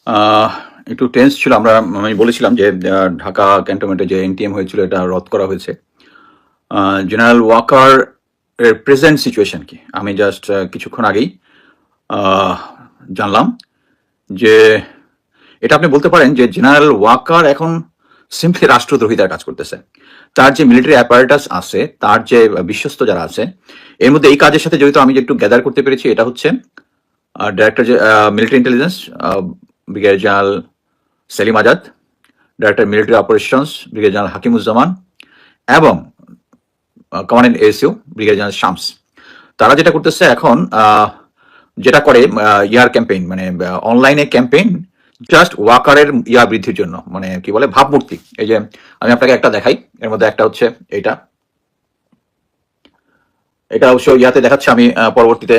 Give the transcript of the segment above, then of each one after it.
আহ, একটু টেন্স ছিল। আমি বলেছিলাম যে ঢাকা ক্যান্টনমেন্টে যে এনটিএম হয়েছিল এটা রদ করা হয়েছে। জেনারেল ওয়াকার এর প্রেজেন্ট সিচুয়েশন কি আমি জাস্ট কিছুক্ষণ আগেই আহ, জানলাম যে এটা আপনি বলতে পারেন যে জেনারেল ওয়াকার এখন সিম্পলি রাষ্ট্রদ্রোহিতার কাজ করতেছে। তার যে মিলিটারি অ্যাপারেটাস আছে, তার যে বিশ্বস্ত যারা আছে, এর মধ্যে এই কাজের সাথে জড়িত আমি যে একটু গ্যাদার করতে পেরেছি এটা হচ্ছে ডাইরেক্টর যে military intelligence brigadier general Selim Azad, director military operations brigadier general Hakimuzzaman এবং commandant ASU brigadier general Shams. তারা যেটা করতেছে এখন, যেটা করে ইয়ার ক্যাম্পেইন, মানে অনলাইনে ক্যাম্পেইন জাস্ট ওয়াকারের বৃদ্ধির জন্য, মানে কি বলে ভাবমূর্তি। এই যে আমি আপনাকে একটা দেখাই, এর মধ্যে একটা হচ্ছে এটা এটা অবশ্য ইয়াতে দেখাচ্ছে, আমি পরবর্তীতে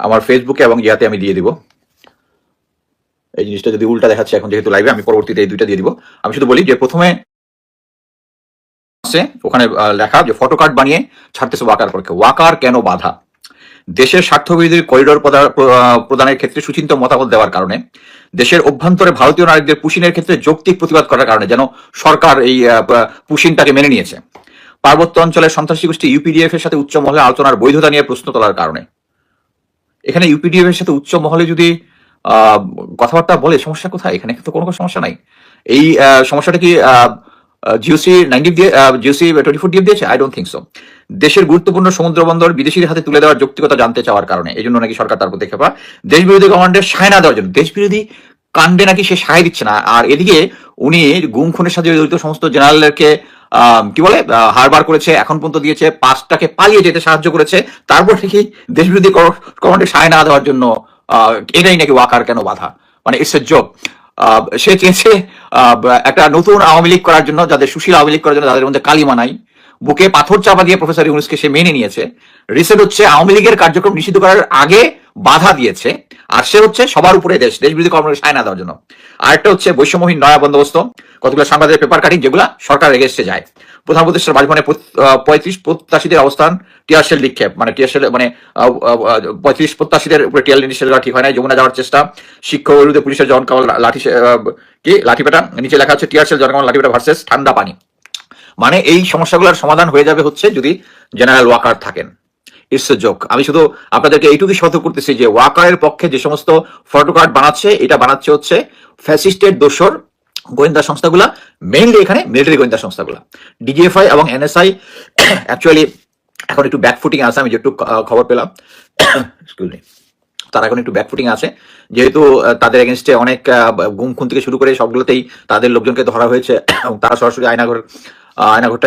আমার ফেসবুকে এবং ইয়াতে আমি দিয়ে দিব। এই জিনিসটা যদি উল্টা দেখাচ্ছে এখন যেহেতু লাইভে, আমি পরবর্তীতে এই দুইটা দিয়ে দিব। আমি শুধু বলি যে প্রথমে আছে ওখানে লেখা যে ফটো কার্ড বানিয়ে ছাড়তেছে ওয়াকার পক্ষে। ওয়াকার কেন বাধা? দেশের স্বার্থবিরোধী করিডোর প্রদানের ক্ষেত্রে সুচিন্তিত মতামত দেওয়ার কারণে, দেশের অভ্যন্তরে ভারতীয় নারীদের পুশিনের ক্ষেত্রে যৌক্তিক প্রতিবাদ করার কারণে, যেন সরকার এই পুশিনটাকে মেনে নিয়েছে, পার্বত্য অঞ্চলের সন্ত্রাসী গোষ্ঠী ইউপিডিএফ এর সাথে উচ্চ মহলে আলোচনার বৈধতা নিয়ে প্রশ্ন তোলার কারণে। এখানে ইউপিডিএফ এর সাথে উচ্চ মহলে যদি কথাবার্তা বলে, সমস্যা কোথায়? এখানে তো কোনো সমস্যা নাই। এই সমস্যাটা কি জিওসি 90 দিয়ে জিওসি 24 দিয়ে দিয়েছে? I don't think so. দেশের গুরুত্বপূর্ণ সমুদ্র বন্দর বিদেশির হাতে তুলে দেওয়ার যৌক্তিকতা জানতে চাওয়ার কারণে, এই জন্য নাকি সরকার তার পদক্ষেপ। দেশ বিরোধী কমান্ডের সায় না দেওয়ার জন্য, দেশ বিরোধী কাণ্ডে নাকি সে সায় দিচ্ছে না। আর এদিকে উনি গুম খুনের সাথে জড়িত সমস্ত জেনারেলকে কি বলে হারবার করেছে, এখন পর্যন্ত দিয়েছে, 5টাকে পালিয়ে যেতে সাহায্য করেছে, তারপর থেকে দেশ বিরোধী কমান্ডে সায় না দেওয়ার জন্য এটাই নাকি ওয়াকার কেন বাধা? মানে ইটস এ জোক। সে চেয়েছে একটা নতুন আওয়ামী লীগ করার জন্য, যাদের সুশীল আওয়ামী লীগ করার জন্য যাদের মধ্যে কালিমা নাই। বুকে পাথর চাপা দিয়ে প্রফেসর ইউনূসকে সে মেনে নিয়েছে। রিসেন্ট হচ্ছে আওয়ামী লীগের কার্যক্রম নিষিদ্ধ করার আগে বাধা দিয়েছে। আর সে হচ্ছে সবার উপরে দেশ বিরোধী কর্মকাণ্ডে সায় না দেওয়ার জন্য। আরেকটা হচ্ছে বৈষম্যহীন নয়া বন্দোবস্ত, কতগুলো সাংবাদিকের পেপার কাটিং যেগুলা সরকার এগেস্টে যায়। প্রধান উপদেষ্টার বাসভবনে 35 প্রত্যাশীদের অবস্থান টিয়ারশেল নিক্ষেপ, মানে টিয়ারশেল মানে 35 প্রত্যাশীদের উপরে টিয়ার নিক্ষেপ করা ঠিক হয় না। যমুনা যাওয়ার চেষ্টা, শিক্ষক বিরুদ্ধে পুলিশের জনকাল লাঠিপেটা, নিচে লেখা হচ্ছে টিয়ারশেল জনকাল লাঠিপেটা ভার্সেস ঠান্ডা পানি। মানে এই সমস্যাগুলোর সমাধান হয়ে যাবে হচ্ছে যদি জেনারেল ওয়াকার থাকেন। It's a joke. আমি শুধু আপনাদেরকে এইটুকুই সতর্ক করতেছি যে ওয়াকারের পক্ষে যে সমস্ত ফটো কার্ড বানাচ্ছে, এটা বানাচ্ছে হচ্ছে ফ্যাসিস্টের দোসর গোয়েন্দা সংস্থাগুলা, মেইনলি এখানে মিলিটারি গোয়েন্দা সংস্থাগুলা, ডিজিএফআই এবং এনএসআই। অ্যাকচুয়ালি এখন একটু ব্যাকফুটিং আছে, আমি যেটুকু খবর পেলাম, এক্সকিউজ মি, তারা এখন একটু ব্যাকফুটিং আছে, যেহেতু তাদের এগেনস্টে অনেক গুম খুন থেকে শুরু করে সবগুলোতেই তাদের লোকজনকে ধরা হয়েছে। তারা সরাসরি আয়নাঘরটাকে